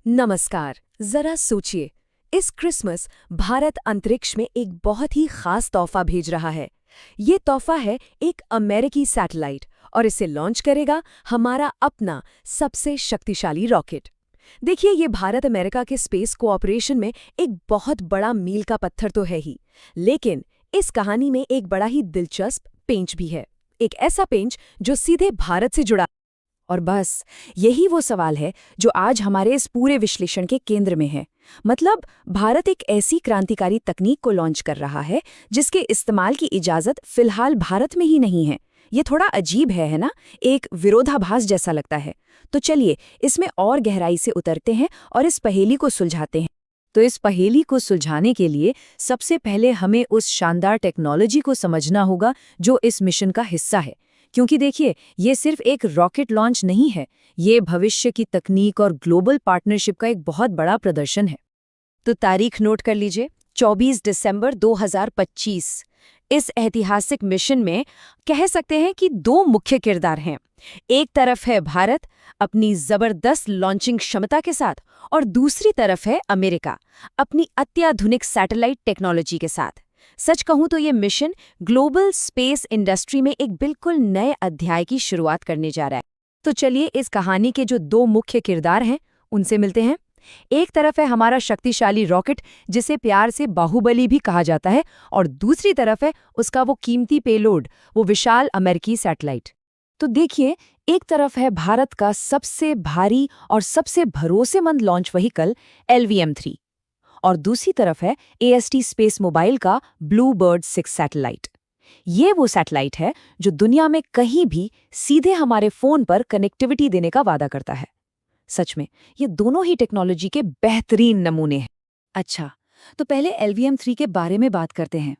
नमस्कार। जरा सोचिए, इस क्रिसमस भारत अंतरिक्ष में एक बहुत ही खास तोहफा भेज रहा है। ये तोहफा है एक अमेरिकी सैटेलाइट और इसे लॉन्च करेगा हमारा अपना सबसे शक्तिशाली रॉकेट। देखिए, ये भारत अमेरिका के स्पेस कोऑपरेशन में एक बहुत बड़ा मील का पत्थर तो है ही, लेकिन इस कहानी में एक बड़ा ही दिलचस्प पेंच भी है। एक ऐसा पेंच जो सीधे भारत से जुड़ा। और बस यही वो सवाल है जो आज हमारे इस पूरे विश्लेषण के केंद्र में है। मतलब भारत एक ऐसी क्रांतिकारी तकनीक को लॉन्च कर रहा है जिसके इस्तेमाल की इजाजत फिलहाल भारत में ही नहीं है। ये थोड़ा अजीब है ना? एक विरोधाभास जैसा लगता है। तो चलिए इसमें और गहराई से उतरते हैं और इस पहेली को सुलझाते हैं। तो इस पहेली को सुलझाने के लिए सबसे पहले हमें उस शानदार टेक्नोलॉजी को समझना होगा जो इस मिशन का हिस्सा है। क्योंकि देखिए, ये सिर्फ एक रॉकेट लॉन्च नहीं है, ये भविष्य की तकनीक और ग्लोबल पार्टनरशिप का एक बहुत बड़ा प्रदर्शन है। तो तारीख नोट कर लीजिए, 24 दिसंबर 2025। इस ऐतिहासिक मिशन में कह सकते हैं कि दो मुख्य किरदार हैं। एक तरफ है भारत अपनी जबरदस्त लॉन्चिंग क्षमता के साथ, और दूसरी तरफ है अमेरिका अपनी अत्याधुनिक सैटेलाइट टेक्नोलॉजी के साथ। सच कहूं तो ये मिशन ग्लोबल स्पेस इंडस्ट्री में एक बिल्कुल नए अध्याय की शुरुआत करने जा रहा है। तो चलिए इस कहानी के जो दो मुख्य किरदार हैं उनसे मिलते हैं। एक तरफ है हमारा शक्तिशाली रॉकेट, जिसे प्यार से बाहुबली भी कहा जाता है, और दूसरी तरफ है उसका वो कीमती पेलोड, वो विशाल अमेरिकी सैटेलाइट। तो देखिए, एक तरफ है भारत का सबसे भारी और सबसे भरोसेमंद लॉन्च व्हीकल LVM-3, और दूसरी तरफ है AST स्पेस मोबाइल का ब्लू बर्ड 6 सैटेलाइट। ये वो सैटेलाइट है जो दुनिया में कहीं भी सीधे हमारे फोन पर कनेक्टिविटी देने का वादा करता है। सच में ये दोनों ही टेक्नोलॉजी के बेहतरीन नमूने हैं। अच्छा, तो पहले LVM-3 के बारे में बात करते हैं।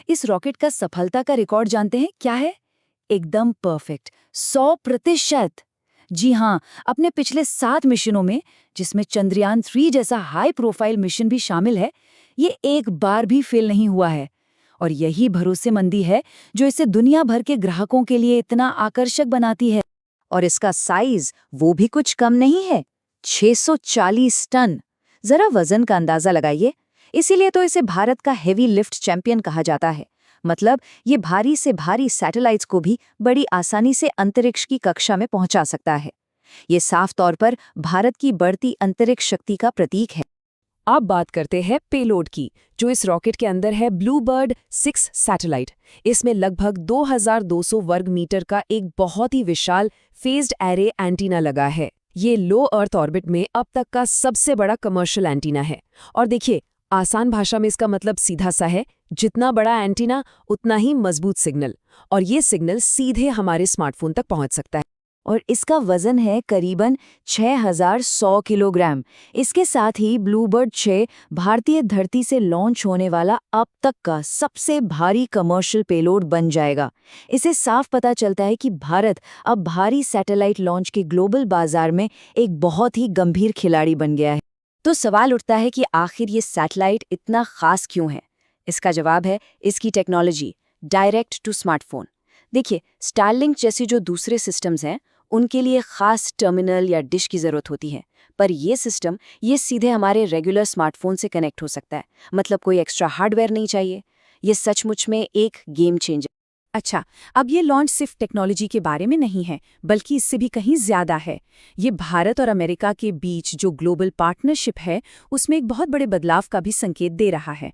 इस रॉकेट का सफलता का रिकॉर्ड जानते हैं क्या है? एकदम परफेक्ट, 100%। जी हाँ, अपने पिछले 7 मिशनों में, जिसमें चंद्रयान 3 जैसा हाई प्रोफाइल मिशन भी शामिल है, ये एक बार भी फेल नहीं हुआ है। और यही भरोसेमंदी है जो इसे दुनिया भर के ग्राहकों के लिए इतना आकर्षक बनाती है। और इसका साइज वो भी कुछ कम नहीं है, 640 टन। जरा वजन का अंदाजा लगाइए। इसीलिए तो इसे भारत का हेवी लिफ्ट चैंपियन कहा जाता है। मतलब ये भारी से भारी सैटेलाइट्स को भी बड़ी आसानी से अंतरिक्ष की कक्षा में पहुंचा सकता है। ये साफ तौर पर भारत की बढ़ती अंतरिक्ष शक्ति का प्रतीक है। अब बात करते हैं पेलोड की, जो इस रॉकेट के अंदर है ब्लू बर्ड 6 सैटेलाइट। इसमें लगभग 2200 वर्ग मीटर का एक बहुत ही विशाल फेज्ड एरे एंटीना लगा है। ये लो अर्थ ऑर्बिट में अब तक का सबसे बड़ा कमर्शियल एंटीना है। और देखिए, आसान भाषा में इसका मतलब सीधा सा है, जितना बड़ा एंटीना उतना ही मजबूत सिग्नल, और ये सिग्नल सीधे हमारे स्मार्टफोन तक पहुंच सकता है। और इसका वजन है करीबन 6100 किलोग्राम। इसके साथ ही ब्लूबर्ड 6 भारतीय धरती से लॉन्च होने वाला अब तक का सबसे भारी कमर्शियल पेलोड बन जाएगा। इसे साफ पता चलता है कि भारत अब भारी सैटेलाइट लॉन्च के ग्लोबल बाजार में एक बहुत ही गंभीर खिलाड़ी बन गया है। तो सवाल उठता है कि आखिर ये सैटेलाइट इतना खास क्यों है? इसका जवाब है इसकी टेक्नोलॉजी, डायरेक्ट टू स्मार्टफोन। देखिए, स्टारलिंक जैसे जो दूसरे सिस्टम्स हैं, उनके लिए खास टर्मिनल या डिश की ज़रूरत होती है, पर ये सिस्टम ये सीधे हमारे रेगुलर स्मार्टफोन से कनेक्ट हो सकता है। मतलब कोई एक्स्ट्रा हार्डवेयर नहीं चाहिए। ये सचमुच में एक गेम चेंजर। अच्छा, अब ये लॉन्च सिर्फ टेक्नोलॉजी के बारे में नहीं है, बल्कि इससे भी कहीं ज्यादा है। ये भारत और अमेरिका के बीच जो ग्लोबल पार्टनरशिप है, उसमें एक बहुत बड़े बदलाव का भी संकेत दे रहा है।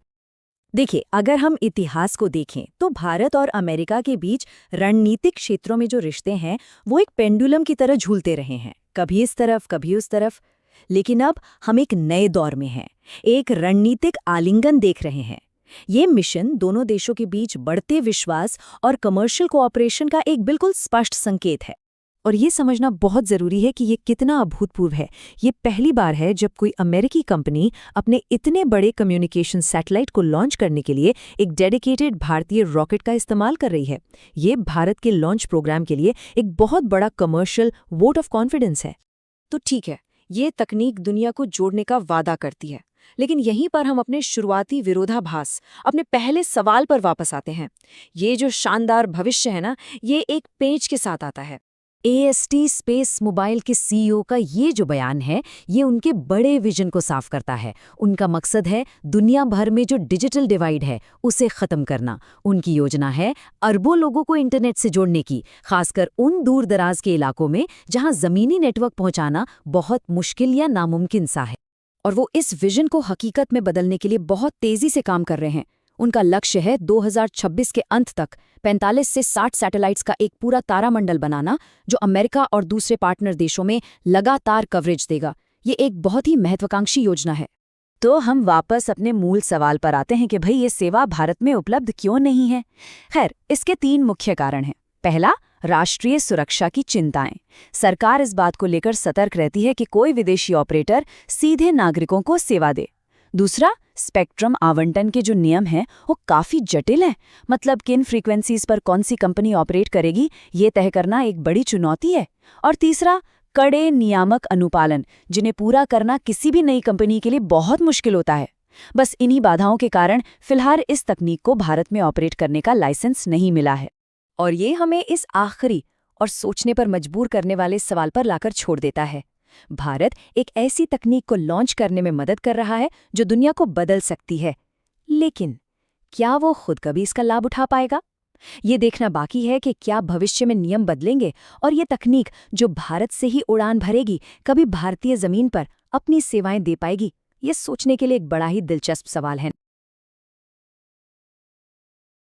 देखिए, अगर हम इतिहास को देखें तो भारत और अमेरिका के बीच रणनीतिक क्षेत्रों में जो रिश्ते हैं, वो एक पेंडुलम की तरह झूलते रहे हैं, कभी इस तरफ कभी उस तरफ। लेकिन अब हम एक नए दौर में हैं, एक रणनीतिक आलिंगन देख रहे हैं। ये मिशन दोनों देशों के बीच बढ़ते विश्वास और कमर्शियल कोऑपरेशन का एक बिल्कुल स्पष्ट संकेत है। और ये समझना बहुत ज़रूरी है कि ये कितना अभूतपूर्व है। ये पहली बार है जब कोई अमेरिकी कंपनी अपने इतने बड़े कम्युनिकेशन सैटेलाइट को लॉन्च करने के लिए एक डेडिकेटेड भारतीय रॉकेट का इस्तेमाल कर रही है। ये भारत के लॉन्च प्रोग्राम के लिए एक बहुत बड़ा कमर्शियल वोट ऑफ कॉन्फिडेंस है। तो ठीक है, ये तकनीक दुनिया को जोड़ने का वादा करती है, लेकिन यहीं पर हम अपने शुरुआती विरोधाभास, अपने पहले सवाल पर वापस आते हैं। ये जो शानदार भविष्य है ना, ये एक पेंच के साथ आता है। AST स्पेस मोबाइल के CEO का ये जो बयान है, ये उनके बड़े विजन को साफ करता है। उनका मकसद है दुनिया भर में जो डिजिटल डिवाइड है, उसे खत्म करना। उनकी योजना है अरबों लोगों को इंटरनेट से जोड़ने की, खासकर उन दूर दराज के इलाकों में जहां जमीनी नेटवर्क पहुंचाना बहुत मुश्किल या नामुमकिन सा है। और वो इस विजन को हकीकत में बदलने के लिए बहुत तेजी से काम कर रहे हैं। उनका लक्ष्य है 2026 के अंत तक 45 से 60 सैटेलाइट्स का एक पूरा तारामंडल बनाना, जो अमेरिका और दूसरे पार्टनर देशों में लगातार कवरेज देगा। ये एक बहुत ही महत्वाकांक्षी योजना है। तो हम वापस अपने मूल सवाल पर आते हैं कि भाई ये सेवा भारत में उपलब्ध क्यों नहीं है। खैर, इसके 3 मुख्य कारण हैं। पहला, राष्ट्रीय सुरक्षा की चिंताएं। सरकार इस बात को लेकर सतर्क रहती है कि कोई विदेशी ऑपरेटर सीधे नागरिकों को सेवा दे। दूसरा, स्पेक्ट्रम आवंटन के जो नियम हैं वो काफ़ी जटिल हैं। मतलब किन फ्रीक्वेंसीज पर कौन सी कंपनी ऑपरेट करेगी, ये तय करना एक बड़ी चुनौती है। और तीसरा, कड़े नियामक अनुपालन, जिन्हें पूरा करना किसी भी नई कंपनी के लिए बहुत मुश्किल होता है। बस इन्हीं बाधाओं के कारण फिलहाल इस तकनीक को भारत में ऑपरेट करने का लाइसेंस नहीं मिला है। और ये हमें इस आखिरी और सोचने पर मजबूर करने वाले सवाल पर लाकर छोड़ देता है। भारत एक ऐसी तकनीक को लॉन्च करने में मदद कर रहा है जो दुनिया को बदल सकती है, लेकिन क्या वो खुद कभी इसका लाभ उठा पाएगा? ये देखना बाकी है कि क्या भविष्य में नियम बदलेंगे और ये तकनीक जो भारत से ही उड़ान भरेगी, कभी भारतीय जमीन पर अपनी सेवाएं दे पाएगी। ये सोचने के लिए एक बड़ा ही दिलचस्प सवाल है।